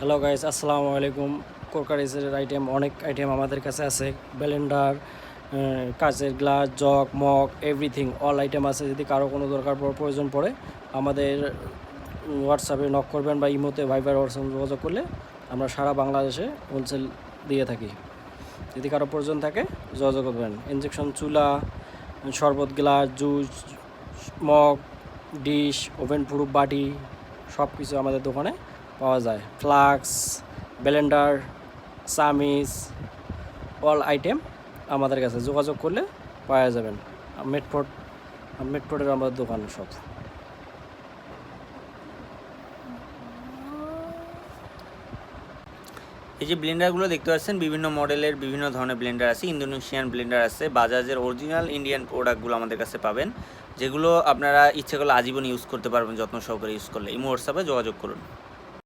Hello guys, আসসালামু আলাইকুম। কোরকারিজের অনেক আইটেম আমাদের কাছে আছে। ব্লেন্ডার, কাচের glass, jug, mug, everything all item আছে। যদি কারো কোনো প্রয়োজন পড়ে আমাদের হোয়াটসঅ্যাপে নক করবেন বা ইমোতে ভাইবার হোয়াটসঅ্যাপে যোগাযোগ করলে আমরা সারা বাংলাদেশে হোলসেল দিয়ে থাকি। যদি কারো প্রয়োজন থাকে যোগাযোগ করবেন। ইনজেকশন চুলা, শরবত glass, juice, mug, dish, oven proof বাটি সব কিছু আমাদের দোকানে পাওয়া যায়। ফ্লাক্স, ব্লেন্ডার, চামিচ অল আইটেম আমাদের কাছে যোগাযোগ করলে পাওয়া যাবেন। মেটফোর্টের আমাদের দোকান সব। এই যে ব্লেন্ডারগুলো দেখতে পাচ্ছেন বিভিন্ন মডেলের বিভিন্ন ধরনের ব্লেন্ডার আছে। ইন্দোনেশিয়ান ব্লেন্ডার আছে, বাজাজের অরিজিনাল ইন্ডিয়ান প্রোডাক্টগুলো আমাদের কাছে পাবেন, যেগুলো আপনারা ইচ্ছে করলে আজীবন ইউজ করতে পারবেন যত্ন সহকারে ইউজ করলে। ইমো হোয়াটসঅ্যাপে যোগাযোগ করুন।